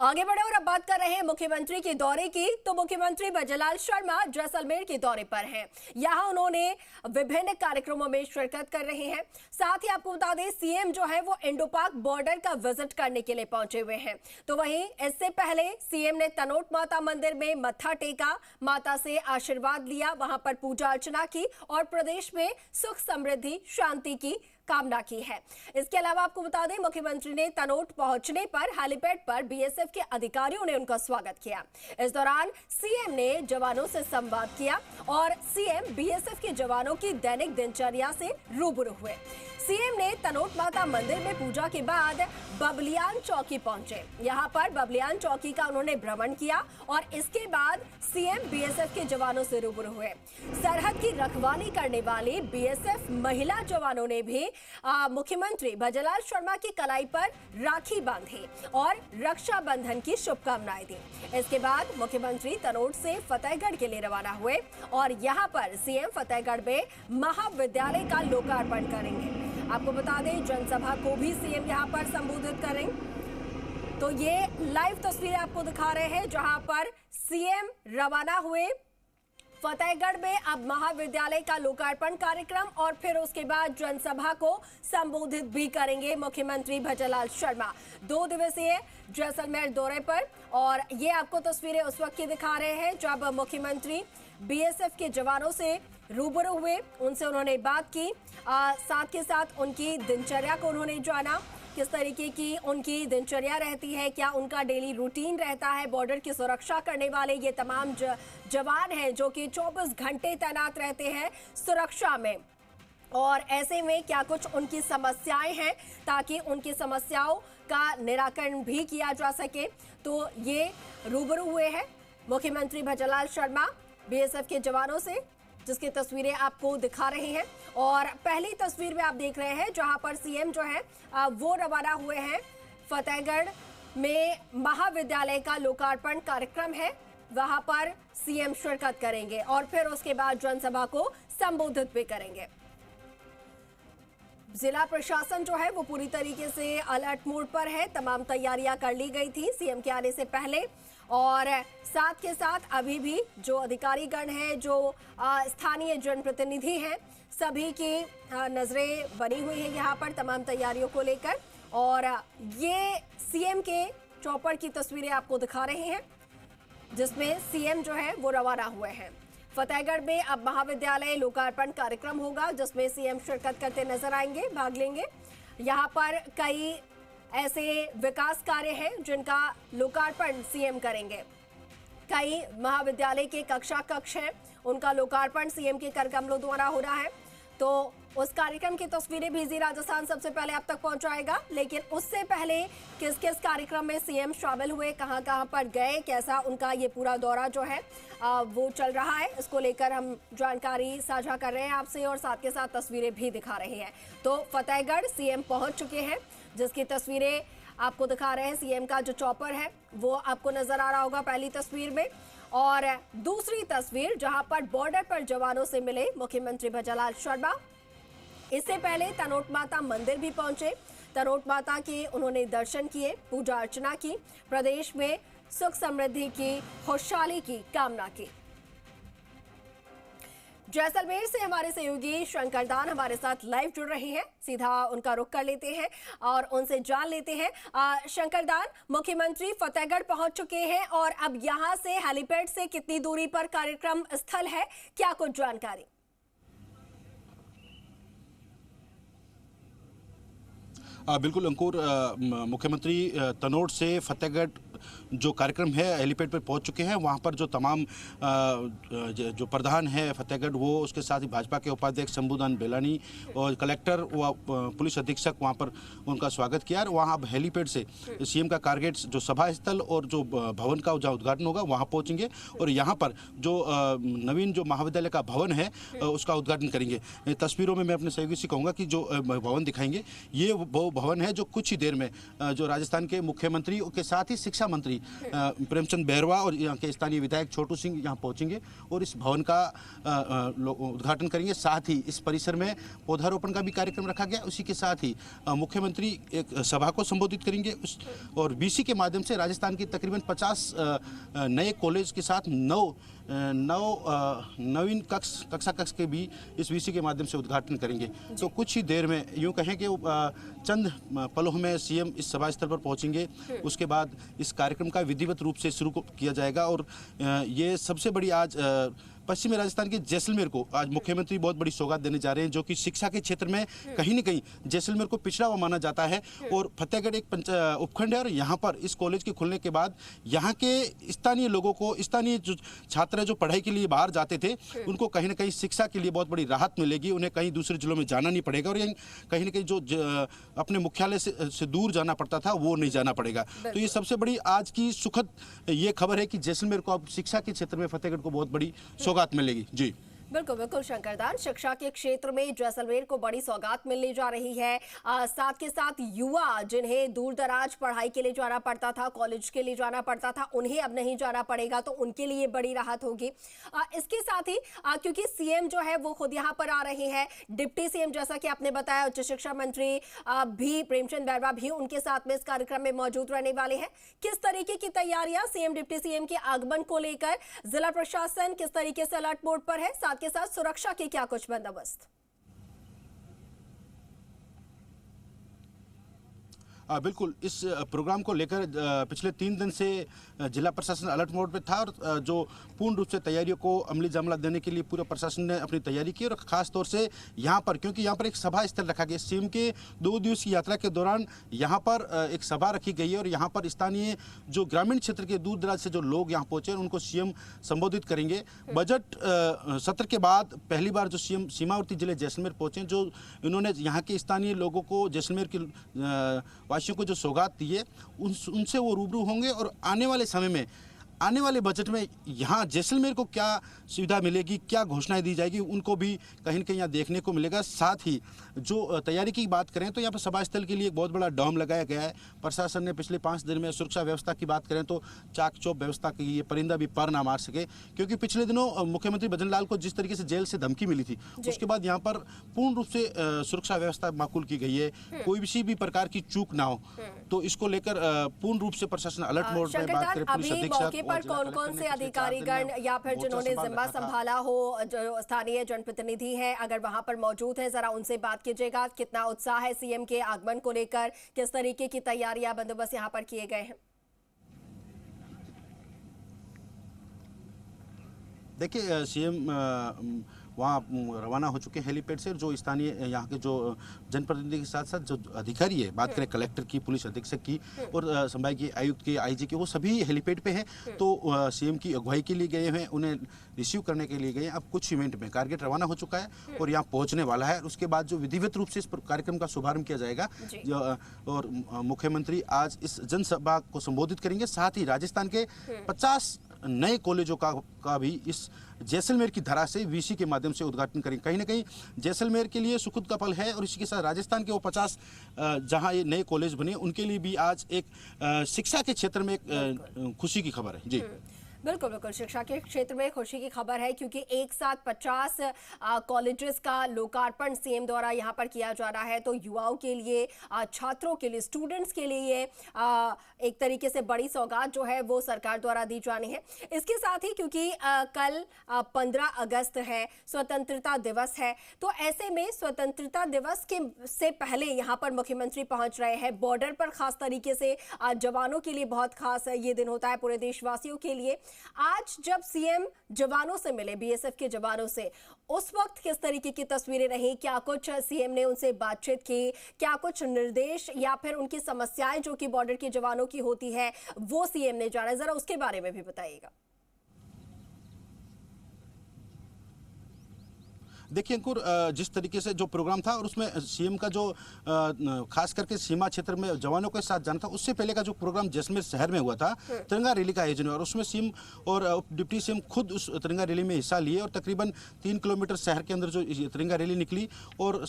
आगे बढ़े और अब बात कर रहे हैं मुख्यमंत्री के दौरे की। तो मुख्यमंत्री भजनलाल शर्मा जैसलमेर के दौरे पर हैं। यहां उन्होंने विभिन्न कार्यक्रमों में शिरकत कर रहे हैं। साथ ही आपको बता दें, सीएम जो है वो इंडो पाक बॉर्डर का विजिट करने के लिए पहुंचे हुए हैं। तो वहीं इससे पहले सीएम ने तनोट माता मंदिर में मत्था टेका, माता से आशीर्वाद लिया, वहां पर पूजा अर्चना की और प्रदेश में सुख समृद्धि शांति की कामना की है। इसके अलावा आपको बता दें, मुख्यमंत्री ने तनोट पहुंचने पर हेलीपैड पर बीएसएफ के अधिकारियों ने उनका स्वागत किया। इस दौरान सीएम ने जवानों से संवाद किया और सीएम बीएसएफ के जवानों की दैनिक दिनचर्या से रूबरू हुए। सीएम ने तनोट माता मंदिर में पूजा के बाद बबलियान चौकी पहुंचे। यहां पर बबलियान चौकी का उन्होंने भ्रमण किया और इसके बाद सीएम बीएसएफ के जवानों से रूबरू हुए। सरहद की रखवाली करने वाली बीएसएफ महिला जवानों ने भी मुख्यमंत्री भजनलाल शर्मा की कलाई पर राखी बांधी और रक्षाबंधन की शुभकामनाएं दी। इसके बाद मुख्यमंत्री तनोट से फतेहगढ़ के लिए रवाना हुए और यहां पर सीएम फतेहगढ़ में महाविद्यालय का लोकार्पण करेंगे। आपको बता दें, जनसभा को भी सीएम यहां पर संबोधित करेंगे। तो ये लाइव तस्वीरें आपको दिखा रहे हैं जहां पर सीएम रवाना हुए फतेहगढ़ में। अब महाविद्यालय का लोकार्पण कार्यक्रम और फिर उसके बाद जनसभा को संबोधित भी करेंगे मुख्यमंत्री भजनलाल शर्मा। 2 दिवसीय जैसलमेर दौरे पर, और ये आपको तस्वीरें उस वक्त की दिखा रहे हैं जब मुख्यमंत्री बीएसएफ के जवानों से रूबरू हुए, उनसे उन्होंने बात की, साथ के साथ उनकी दिनचर्या को उन्होंने जाना, किस तरीके की उनकी दिनचर्या रहती है, क्या उनका डेली रूटीन रहता है। बॉर्डर की सुरक्षा करने वाले ये तमाम जवान हैं जो कि 24 घंटे तैनात रहते हैं सुरक्षा में, और ऐसे में क्या कुछ उनकी समस्याएं हैं ताकि उनकी समस्याओं का निराकरण भी किया जा सके। तो ये रूबरू हुए हैं मुख्यमंत्री भजनलाल शर्मा बीएसएफ के जवानों से, जिसकी तस्वीरें आपको दिखा रहे हैं। और पहली तस्वीर में आप देख रहे हैं जहां पर सीएम जो है वो रवाना हुए हैं। फतेहगढ़ में महाविद्यालय का लोकार्पण कार्यक्रम है, वहां पर सीएम शिरकत करेंगे और फिर उसके बाद जनसभा को संबोधित भी करेंगे। जिला प्रशासन जो है वो पूरी तरीके से अलर्ट मोड पर है। तमाम तैयारियां कर ली गई थी सीएम के आने से पहले, और साथ के साथ अभी भी जो अधिकारीगण हैं, जो स्थानीय जनप्रतिनिधि हैं, सभी की नजरें बनी हुई हैं यहाँ पर तमाम तैयारियों को लेकर। और ये सीएम के चौपर की तस्वीरें आपको दिखा रहे हैं जिसमें सीएम जो है वो रवाना हुए हैं। फतेहगढ़ में अब महाविद्यालय लोकार्पण कार्यक्रम होगा जिसमें सीएम शिरकत करते नजर आएंगे, भाग लेंगे। यहाँ पर कई ऐसे विकास कार्य हैं जिनका लोकार्पण सीएम करेंगे। कई महाविद्यालय के कक्ष हैं, उनका लोकार्पण सीएम के कर कमलों द्वारा हो रहा है। तो उस कार्यक्रम की तस्वीरें भी जी राजस्थान सबसे पहले आप तक पहुंचाएगा। लेकिन उससे पहले किस किस कार्यक्रम में सीएम शामिल हुए, कहां कहां पर गए, कैसा उनका ये पूरा दौरा जो है वो चल रहा है, इसको लेकर हम जानकारी साझा कर रहे हैं आपसे और साथ के साथ तस्वीरें भी दिखा रहे हैं। तो फतेहगढ़ सीएम पहुंच चुके हैं, जिसकी तस्वीरें आपको दिखा रहे हैं। सीएम का जो चॉपर है वो आपको नजर आ रहा होगा पहली तस्वीर में, और दूसरी तस्वीर जहां पर बॉर्डर पर जवानों से मिले मुख्यमंत्री भजनलाल शर्मा। इससे पहले तनोट माता मंदिर भी पहुंचे, तनोट माता के उन्होंने दर्शन किए, पूजा अर्चना की, प्रदेश में सुख समृद्धि की, खुशहाली की कामना की। जैसलमेर से हमारे सहयोगी शंकरदान हमारे साथ लाइव जुड़ रहे हैं, सीधा उनका रुख कर लेते हैं और उनसे जान लेते हैं। शंकरदान, मुख्यमंत्री फतेहगढ़ पहुंच चुके हैं और अब यहां से हेलीपैड से कितनी दूरी पर कार्यक्रम स्थल है, क्या कुछ जानकारी? बिल्कुल अंकुर, मुख्यमंत्री तनोट से फतेहगढ़ जो कार्यक्रम है हेलीपैड पर पहुंच चुके हैं। वहां पर जो तमाम जो प्रधान है फतेहगढ़, वो उसके साथ ही भाजपा के उपाध्यक्ष शंभुदान बेलानी और कलेक्टर व पुलिस अधीक्षक वहां पर उनका स्वागत किया। और वहां अब हेलीपैड से सीएम का कारगेट जो सभा स्थल और जो भवन का जहाँ उद्घाटन होगा वहाँ पहुँचेंगे और यहाँ पर जो नवीन जो महाविद्यालय का भवन है उसका उद्घाटन करेंगे। तस्वीरों में मैं अपने सहयोगी से कहूँगा कि जो भवन दिखाएंगे ये वो भवन है जो कुछ ही देर में जो राजस्थान के मुख्यमंत्री के साथ ही शिक्षा मंत्री प्रेमचंद बैरवा और यहाँ के स्थानीय विधायक छोटू सिंह यहाँ पहुँचेंगे और इस भवन का उद्घाटन करेंगे। साथ ही इस परिसर में पौधारोपण का भी कार्यक्रम रखा गया। उसी के साथ ही मुख्यमंत्री एक सभा को संबोधित करेंगे और बीसी के माध्यम से राजस्थान की तकरीबन 50 नए कॉलेज के साथ नवीन कक्षा के भी इस बीसी के माध्यम से उद्घाटन करेंगे। तो कुछ ही देर में यूँ कहें कि चंद पलों में सीएम इस सभा स्थल पर पहुंचेंगे। उसके बाद इस कार्यक्रम का विधिवत रूप से शुरू किया जाएगा और ये सबसे बड़ी आज पश्चिमी राजस्थान के जैसलमेर को आज मुख्यमंत्री बहुत बड़ी सौगात देने जा रहे हैं, जो कि शिक्षा के क्षेत्र में कहीं न कहीं जैसलमेर को पिछड़ा हुआ माना जाता है। और फतेहगढ़ एक उपखंड है और यहाँ पर इस कॉलेज के खुलने के बाद यहाँ के स्थानीय लोगों को, स्थानीय जो छात्र जो पढ़ाई के लिए बाहर जाते थे, उनको कहीं न कहीं शिक्षा के लिए बहुत बड़ी राहत मिलेगी। उन्हें कहीं दूसरे जिलों में जाना नहीं पड़ेगा और कहीं न कहीं जो अपने मुख्यालय से दूर जाना पड़ता था वो नहीं जाना पड़ेगा। तो ये सबसे बड़ी आज की सुखद ये खबर है कि जैसलमेर को अब शिक्षा के क्षेत्र में फतेहगढ़ को बहुत बड़ी सौगात मिलेगी। जी बिल्कुल बिल्कुल शंकरदान, शिक्षा के क्षेत्र में जैसलमेर को बड़ी सौगात मिलने जा रही है। साथ के साथ युवा जिन्हें दूर दराज पढ़ाई के लिए जाना पड़ता था, कॉलेज के लिए जाना पड़ता था, उन्हें अब नहीं जाना पड़ेगा, तो उनके लिए बड़ी राहत होगी। इसके साथ ही क्योंकि सीएम जो है वो खुद यहाँ पर आ रहे हैं, डिप्टी सीएम जैसा कि आपने बताया, उच्च शिक्षा मंत्री भी प्रेमचंद बैरवा भी उनके साथ में इस कार्यक्रम में मौजूद रहने वाले हैं। किस तरीके की तैयारियां सीएम डिप्टी सीएम के आगमन को लेकर जिला प्रशासन किस तरीके से अलर्ट मोड पर है, साथ के साथ सुरक्षा के क्या कुछ बंदोबस्त? बिल्कुल, इस प्रोग्राम को लेकर पिछले 3 दिन से जिला प्रशासन अलर्ट मोड पे था और जो पूर्ण रूप से तैयारियों को अमली जामला देने के लिए पूरा प्रशासन ने अपनी तैयारी की। और खास तौर से यहाँ पर, क्योंकि यहाँ पर एक सभा स्थल रखा गया, सीएम के 2 दिवसीय यात्रा के दौरान यहाँ पर एक सभा रखी गई है और यहाँ पर स्थानीय जो ग्रामीण क्षेत्र के दूर दराज से जो लोग यहाँ पहुँचे उनको सीएम संबोधित करेंगे। बजट सत्र के बाद पहली बार जो सीएम सीमावर्ती जिले जैसलमेर पहुँचे, जो इन्होंने यहाँ के स्थानीय लोगों को, जैसलमेर के को जो सौगात दी है उनसे वो रूबरू होंगे और आने वाले समय में, आने वाले बजट में यहाँ जैसलमेर को क्या सुविधा मिलेगी, क्या घोषणाएं दी जाएगी, उनको भी कहीं न कहीं यहाँ देखने को मिलेगा। साथ ही जो तैयारी की बात करें तो यहाँ पर सभा स्थल के लिए एक बहुत बड़ा डॉम लगाया गया है। प्रशासन ने पिछले 5 दिन में सुरक्षा व्यवस्था की बात करें तो चाक चौक व्यवस्था की, ये परिंदा भी पर ना मार सके, क्योंकि पिछले दिनों मुख्यमंत्री भजनलाल को जिस तरीके से जेल से धमकी मिली थी, उसके बाद यहाँ पर पूर्ण रूप से सुरक्षा व्यवस्था माकूल की गई है, कोई किसी भी प्रकार की चूक ना हो। तो इसको लेकर पूर्ण रूप से प्रशासन अलर्ट मोड में बात करें। पुलिस अधीक्षक पर कौन-कौन से अधिकारीगण या फिर जिन्होंने जिम्मा संभाला हो, जो स्थानीय जनप्रतिनिधि हैं, अगर वहां पर मौजूद हैं, जरा उनसे बात कीजिएगा। कितना उत्साह है सीएम के आगमन को लेकर, किस तरीके की तैयारियां, बंदोबस्त यहां पर किए गए हैं? देखिए, सीएम वहाँ रवाना हो चुके हैं हेलीपैड से। जो स्थानीय यहाँ के जो जनप्रतिनिधि के साथ साथ जो अधिकारी है, बात करें कलेक्टर की, पुलिस अधीक्षक की और संभागीय आयुक्त के, आईजी के, वो सभी हेलीपैड पे हैं। तो सीएम की अगुवाई के लिए गए हैं, उन्हें रिसीव करने के लिए गए हैं। अब कुछ मिनट में कारगेट रवाना हो चुका है और यहाँ पहुँचने वाला है। उसके बाद जो विधिवत रूप से इस कार्यक्रम का शुभारंभ किया जाएगा और मुख्यमंत्री आज इस जनसभा को संबोधित करेंगे। साथ ही राजस्थान के 50 नए कॉलेजों का भी इस जैसलमेर की धरा से वीसी के माध्यम से उद्घाटन करेंगे। कहीं ना कहीं जैसलमेर के लिए सुखद का पल है और इसी के साथ राजस्थान के वो 50 जहां ये नए कॉलेज बने, उनके लिए भी आज एक शिक्षा के क्षेत्र में एक खुशी की खबर है। जी बिल्कुल बिल्कुल, शिक्षा के क्षेत्र में खुशी की खबर है, क्योंकि एक साथ 50 कॉलेजेस का लोकार्पण सीएम द्वारा यहां पर किया जा रहा है। तो युवाओं के लिए, छात्रों के लिए, स्टूडेंट्स के लिए एक तरीके से बड़ी सौगात जो है वो सरकार द्वारा दी जानी है। इसके साथ ही क्योंकि कल 15 अगस्त है, स्वतंत्रता दिवस है, तो ऐसे में स्वतंत्रता दिवस से पहले यहाँ पर मुख्यमंत्री पहुंच रहे हैं। बॉर्डर पर खास तरीके से जवानों के लिए बहुत खास ये दिन होता है, पूरे देशवासियों के लिए। आज जब सीएम जवानों से मिले, बीएसएफ के जवानों से, उस वक्त किस तरीके की तस्वीरें रही? क्या कुछ सीएम ने उनसे बातचीत की? क्या कुछ निर्देश या फिर उनकी समस्याएं जो कि बॉर्डर के जवानों की होती है वो सीएम ने जाना? जरा उसके बारे में भी बताइएगा। देखिए अंकुर, जिस तरीके से जो प्रोग्राम था और उसमें सीएम का जो खास करके सीमा क्षेत्र में जवानों के साथ जाना था, उससे पहले का जो प्रोग्राम जैसलमेर शहर में हुआ था, तिरंगा रैली का आयोजन हुआ और उसमें सीएम और डिप्टी सीएम खुद उस तिरंगा रैली में हिस्सा लिए और तकरीबन 3 किलोमीटर शहर के अंदर जो तिरंगा रैली निकली और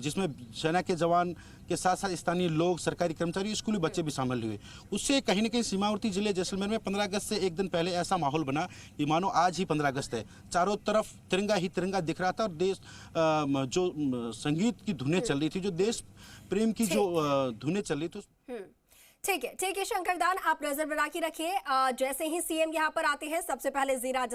जिसमें सेना के जवान के साथ साथ स्थानीय लोग, सरकारी कर्मचारी, स्कूली बच्चे भी शामिल हुए। उससे कहीं न कहीं सीमावर्ती जिले जैसलमेर में 15 अगस्त से एक दिन पहले ऐसा माहौल बना कि मानो आज ही 15 अगस्त है। चारों तरफ तिरंगा ही तिरंगा दिख रहा था और देश जो संगीत की धुनें चल रही थी, जो देश प्रेम की जो धुनें चल रही थी। ठीक है शंकर दान, आप नजर बना के रखिए। जैसे ही सीएम यहाँ पर आते हैं सबसे पहले जीरा